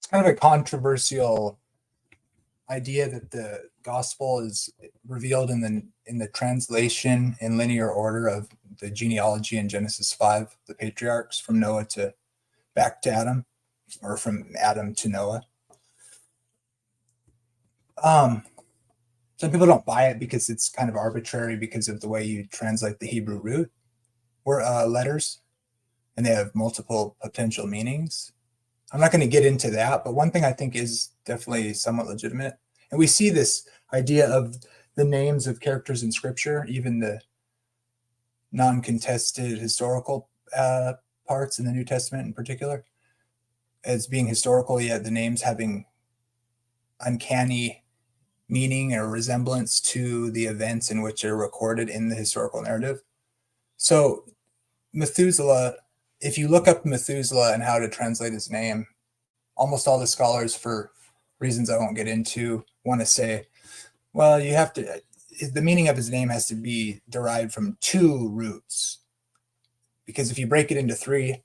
kind of a controversial idea that the gospel is revealed in the translation in linear order of the genealogy in Genesis 5, the patriarchs from Noah to back to Adam, or from Adam to Noah. Some people don't buy it because it's kind of arbitrary because of the way you translate the Hebrew root or letters, and they have multiple potential meanings. I'm not going to get into that, but one thing I think is definitely somewhat legitimate, and we see this idea of the names of characters in Scripture, even the non-contested historical parts in the New Testament in particular, as being historical, yet the names having uncanny meaning or resemblance to the events in which they're recorded in the historical narrative. So Methuselah, if you look up Methuselah and how to translate his name, almost all the scholars, for reasons I won't get into, want to say, well, you have to, the meaning of his name has to be derived from two roots. Because if you break it into three,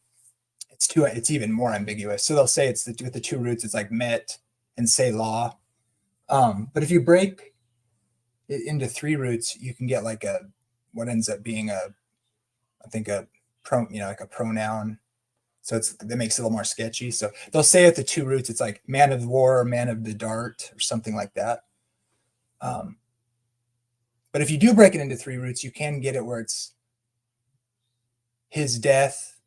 it's even more ambiguous. So they'll say it's with the two roots, it's like met and Selah. But if you break it into three roots, you can get like what ends up being like a pronoun. So that makes it a little more sketchy. So they'll say at the two roots, it's like man of the war, or man of the dart, or something like that. But if you do break it into three roots, you can get it where it's his death,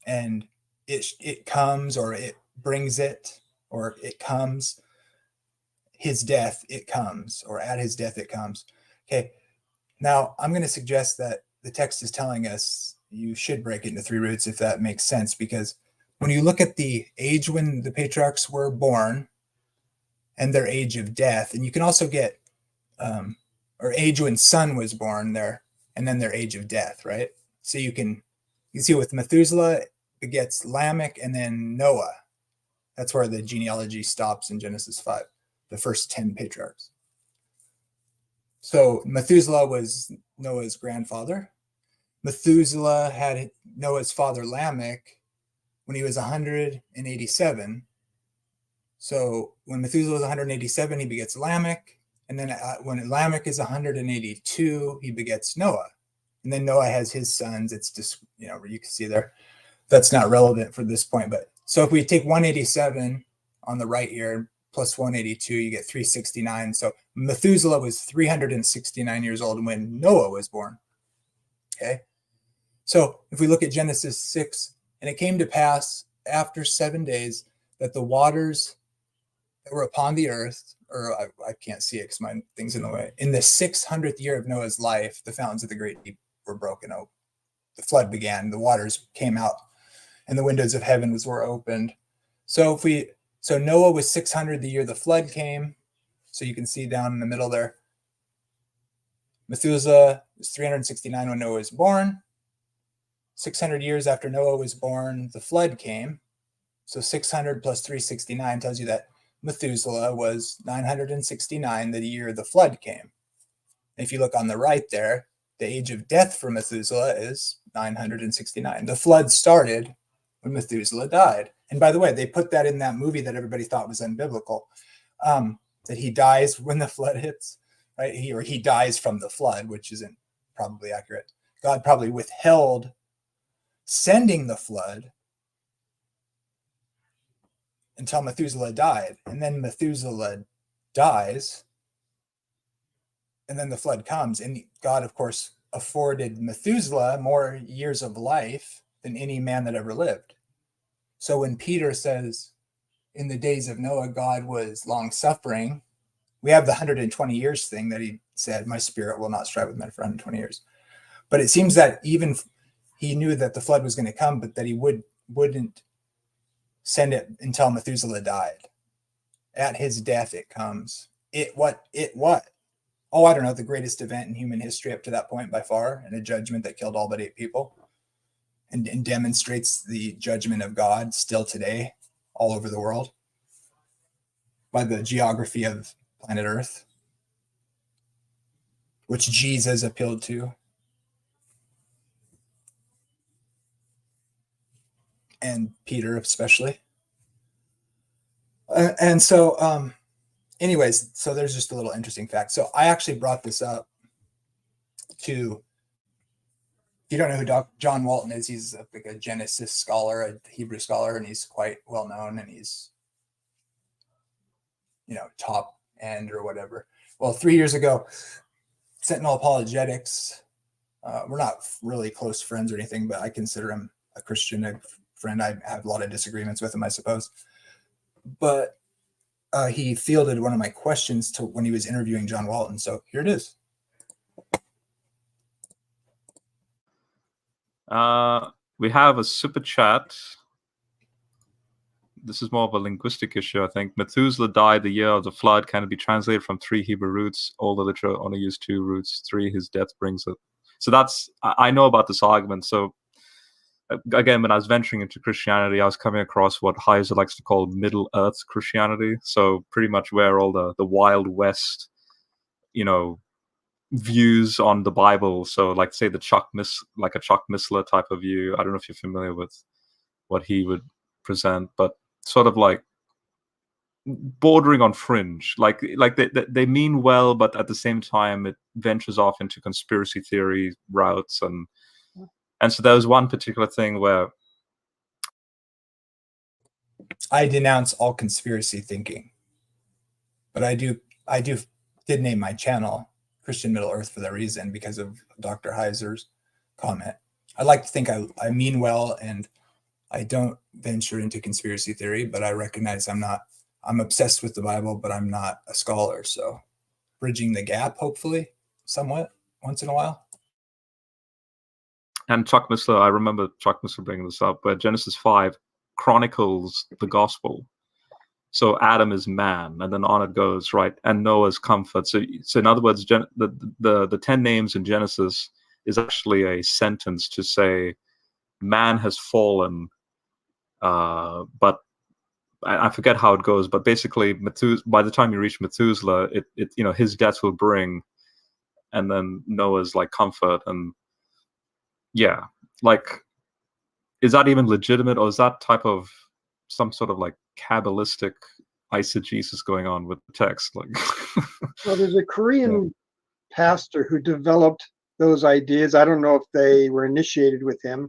and it comes, or it brings it, or it comes. His death, it comes, or at his death, it comes. Okay. Now I'm going to suggest that the text is telling us you should break it into three roots, if that makes sense, because when you look at the age when the patriarchs were born and their age of death, and you can also get or age when son was born there, and then their age of death, right? So you can see with Methuselah begets Lamech and then Noah. That's where the genealogy stops in Genesis 5, the first 10 patriarchs. So Methuselah was Noah's grandfather. Methuselah had Noah's father Lamech when he was 187. So when Methuselah was 187, he begets Lamech. And then when Lamech is 182, he begets Noah. And then Noah has his sons. It's just, you can see there. That's not relevant for this point. But so if we take 187 on the right here, plus 182, you get 369. So Methuselah was 369 years old when Noah was born. Okay. So if we look at Genesis 6, and it came to pass after 7 days that the waters that were upon the earth, or I can't see it because my thing's in the way. In the 600th year of Noah's life, the fountains of the great deep were broken open. The flood began, the waters came out, and the windows of heaven were opened. So Noah was 600 the year the flood came. So you can see down in the middle there. Methuselah was 369 when Noah was born. 600 years after Noah was born, the flood came. So 600 plus 369 tells you that Methuselah was 969 the year the flood came. If you look on the right there, the age of death for Methuselah is 969. The flood started when Methuselah died. And by the way, they put that in that movie that everybody thought was unbiblical, that he dies when the flood hits, right? He dies from the flood, which isn't probably accurate. God probably withheld sending the flood until Methuselah died. And then Methuselah dies, and then the flood comes. And God, of course, afforded Methuselah more years of life than any man that ever lived. So when Peter says, in the days of Noah, God was long-suffering, we have the 120 years thing that he said, my spirit will not strive with men for 120 years. But it seems that even he knew that the flood was going to come, but that he wouldn't send it until Methuselah died. At his death, it comes. It what? Oh, I don't know, the greatest event in human history up to that point by far, and a judgment that killed all but 8 people, and demonstrates the judgment of God still today all over the world by the geography of planet Earth, which Jesus appealed to. And Peter especially. And so, anyways, so there's just a little interesting fact. So I actually brought this up to, if you don't know who John Walton is, he's like a Genesis scholar, a Hebrew scholar, and he's quite well known, and he's, top end or whatever. Well, 3 years ago, Sentinel Apologetics, we're not really close friends or anything, but I consider him a Christian, a friend. I have a lot of disagreements with him, I suppose. But he fielded one of my questions to when he was interviewing John Walton. So here it is. We have a super chat. This is more of a linguistic issue, I think. Methuselah died the year of the flood. Can it be translated from 3 Hebrew roots? All the literature only used 2 roots. 3, his death brings it. So I know about this argument. So again, when I was venturing into Christianity, I was coming across what Heiser likes to call Middle Earth Christianity. So pretty much where all the Wild West, views on the Bible. So like say a Chuck Missler type of view. I don't know if you're familiar with what he would present, but sort of like bordering on fringe. Like they mean well, but at the same time it ventures off into conspiracy theory routes, and so there was one particular thing where I denounce all conspiracy thinking, but I did name my channel Christian Middle Earth for that reason, because of Dr. Heiser's comment. I like to think I mean well, and I don't venture into conspiracy theory, but I recognize I'm obsessed with the Bible, but I'm not a scholar. So bridging the gap, hopefully, somewhat, once in a while. And Chuck Missler, I remember Chuck Missler bringing this up, where Genesis 5 chronicles the gospel. So Adam is man, and then on it goes, right? And Noah's comfort. So in other words, the 10 names in Genesis is actually a sentence to say man has fallen, but I forget how it goes. But basically, by the time you reach Methuselah, his death will bring, and then Noah's like comfort, and yeah, like, is that even legitimate, or is that type of some sort of like Kabbalistic eisegesis going on with the text? Like, well, there's a Korean pastor who developed those ideas. I don't know if they were initiated with him,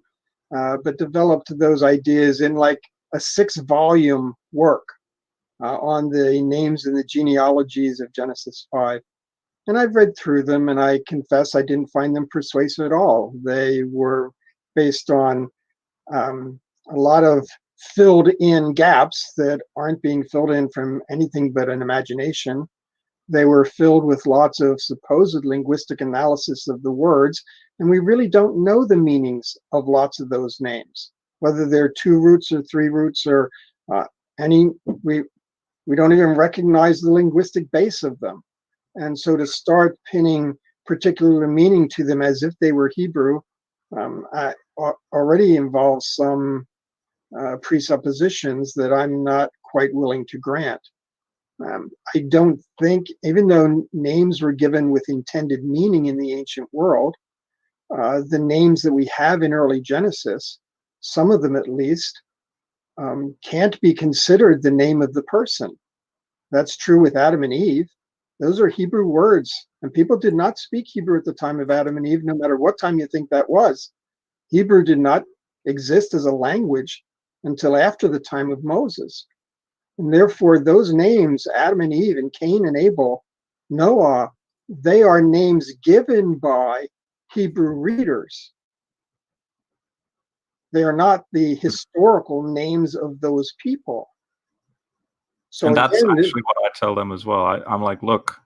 but developed those ideas in like a 6-volume work on the names and the genealogies of Genesis 5. And I've read through them, and I confess I didn't find them persuasive at all. They were based on a lot of filled in gaps that aren't being filled in from anything but an imagination. They were filled with lots of supposed linguistic analysis of the words, and we really don't know the meanings of lots of those names, whether they're 2 roots or 3 roots or we don't even recognize the linguistic base of them. And so to start pinning particular meaning to them as if they were Hebrew already involves some presuppositions that I'm not quite willing to grant. I don't think, even though names were given with intended meaning in the ancient world, the names that we have in early Genesis, some of them at least, can't be considered the name of the person. That's true with Adam and Eve. Those are Hebrew words, and people did not speak Hebrew at the time of Adam and Eve, no matter what time you think that was. Hebrew did not exist as a language until after the time of Moses. And therefore, those names, Adam and Eve and Cain and Abel, Noah, they are names given by Hebrew readers. They are not the historical names of those people. So and that's actually what I tell them as well. I'm like, look,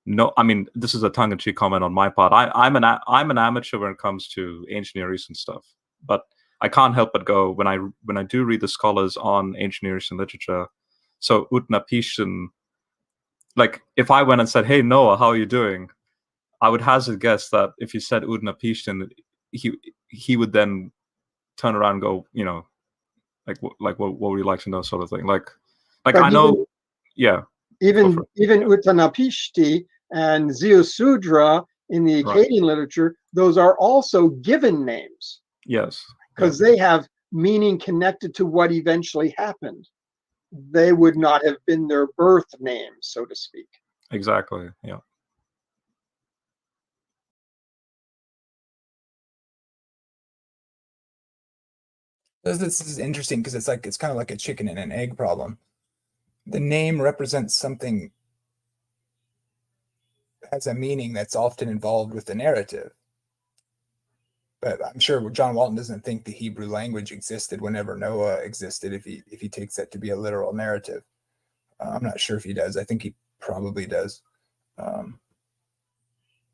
no, I mean, this is a tongue-in-cheek comment on my part. I'm an amateur when it comes to ancient Near Eastern stuff, but I can't help but go when I do read the scholars on ancient Near Eastern literature. So Utnapishtim, like if I went and said, "Hey Noah, how are you doing?" I would hazard a guess that if you said Utnapishtim, he would then turn around and go, like what would you like to know, sort of thing. Like I know, yeah. Even Utnapishti and Ziusudra in the Akkadian literature, those are also given names. Yes. Because they have meaning connected to what eventually happened. they would not have been their birth names, so to speak. Exactly. Yeah. This is interesting because it's kind of like a chicken and an egg problem. The name represents something, has a meaning that's often involved with the narrative. But I'm sure John Walton doesn't think the Hebrew language existed whenever Noah existed, if he takes that to be a literal narrative. I'm not sure if he does. I think he probably does.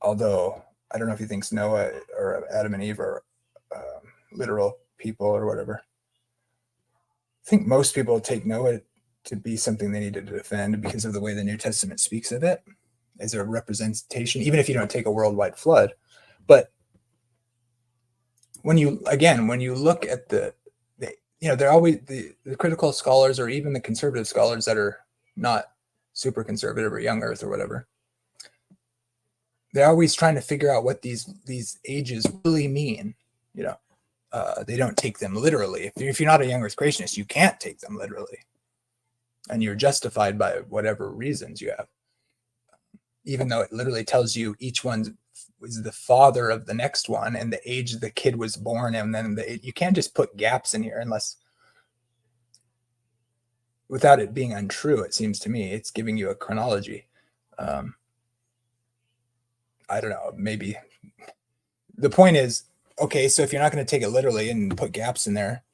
Although I don't know if he thinks Noah or Adam and Eve are literal people or whatever. I think most people take Noah to be something they needed to defend because of the way the New Testament speaks of it as a representation, even if you don't take a worldwide flood. But when you look at they're always the critical scholars, or even the conservative scholars that are not super conservative or young earth or whatever, they're always trying to figure out what these ages really mean. They don't take them literally. If you're not a young earth creationist, you can't take them literally, and you're justified by whatever reasons you have, even though it literally tells you each one was the father of the next one and the age the kid was born, and then you can't just put gaps in here unless, without it being untrue. It seems to me it's giving you a chronology. I don't know, maybe the point is, okay, so if you're not going to take it literally and put gaps in there,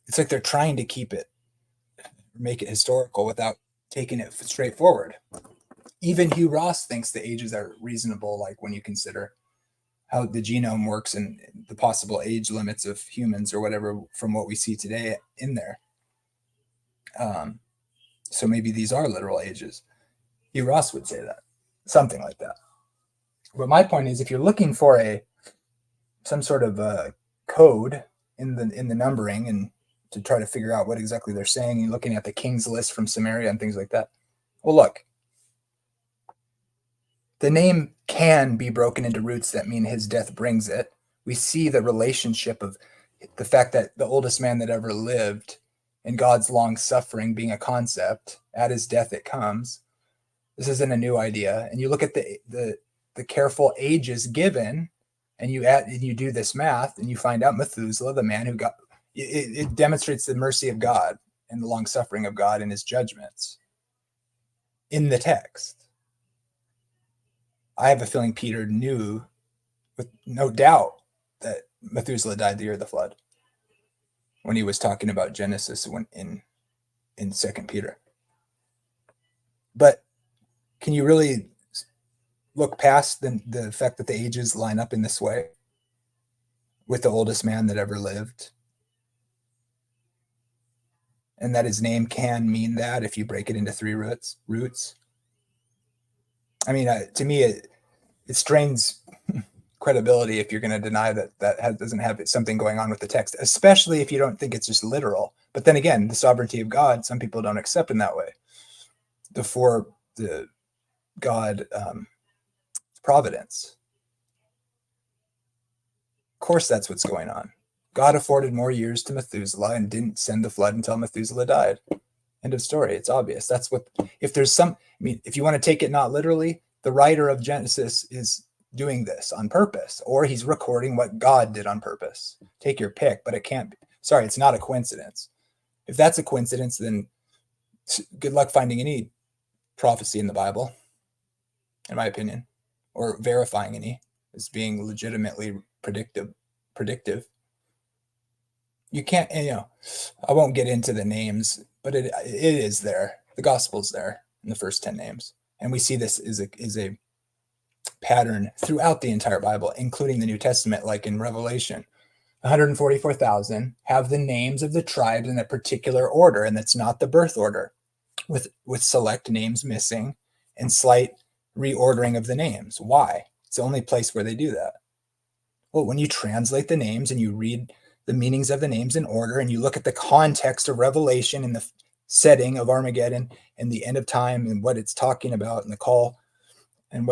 it's like they're trying to make it historical without taking it straightforward. Even Hugh Ross thinks the ages are reasonable, like when you consider how the genome works and the possible age limits of humans or whatever from what we see today in there. So maybe these are literal ages. Hugh Ross would say that, something like that. But my point is, if you're looking for some sort of code in the numbering and to try to figure out what exactly they're saying, and looking at the king's list from Samaria and things like that, well, look, the name can be broken into roots that mean his death brings it. We see the relationship of the fact that the oldest man that ever lived and God's long suffering being a concept. At his death it comes. This isn't a new idea. And you look at the careful ages given, and you do this math, and you find out Methuselah, the man who got it demonstrates the mercy of God and the long suffering of God in his judgments in the text. I have a feeling Peter knew with no doubt that Methuselah died the year of the flood when he was talking about Genesis in 2 Peter. But can you really look past the fact that the ages line up in this way with the oldest man that ever lived, and that his name can mean that if you break it into three roots? I mean, to me, it strains credibility if you're going to deny that doesn't have something going on with the text, especially if you don't think it's just literal. But then again, the sovereignty of God, some people don't accept in that way. The God providence. Of course, that's what's going on. God afforded more years to Methuselah and didn't send the flood until Methuselah died. End of story. It's obvious. That's what, if you want to take it not literally, the writer of Genesis is doing this on purpose, or he's recording what God did on purpose. Take your pick, but it can't be. Sorry, it's not a coincidence. If that's a coincidence, then good luck finding any prophecy in the Bible, in my opinion, or verifying any as being legitimately predictive. You can't, I won't get into the names, but it is there. The gospel's there in the first 10 names. And we see this is a pattern throughout the entire Bible, including the New Testament, like in Revelation. 144,000 have the names of the tribes in a particular order, and that's not the birth order, with select names missing and slight reordering of the names. Why? It's the only place where they do that. Well, when you translate the names and you read the meanings of the names in order, and you look at the context of Revelation and the setting of Armageddon and the end of time and what it's talking about and the call and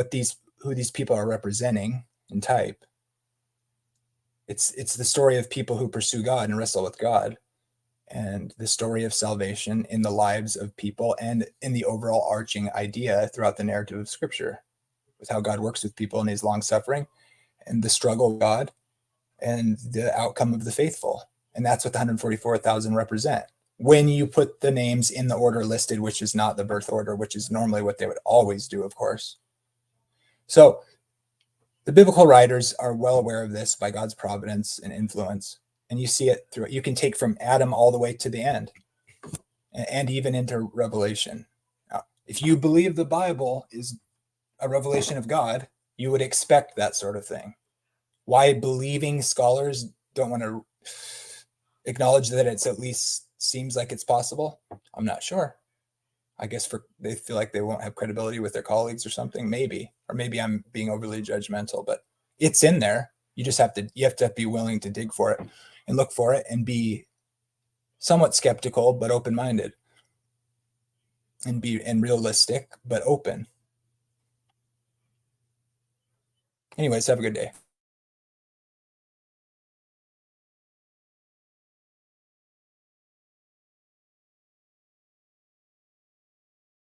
who these people are representing in type, it's the story of people who pursue God and wrestle with God. and the story of salvation in the lives of people and in the overall arching idea throughout the narrative of Scripture, with how God works with people in his long suffering and the struggle of God and the outcome of the faithful. And that's what the 144,000 represent. When you put the names in the order listed, which is not the birth order, which is normally what they would always do, of course. So the biblical writers are well aware of this by God's providence and influence. And you see it through, you can take from Adam all the way to the end and even into Revelation. Now, if you believe the Bible is a revelation of God, you would expect that sort of thing. Why believing scholars don't want to acknowledge that it's at least seems like it's possible, I'm not sure. I guess they feel like they won't have credibility with their colleagues or something, maybe. Or maybe I'm being overly judgmental, but it's in there. You have to be willing to dig for it and look for it and be somewhat skeptical but open-minded, and realistic but open. Anyways, have a good day.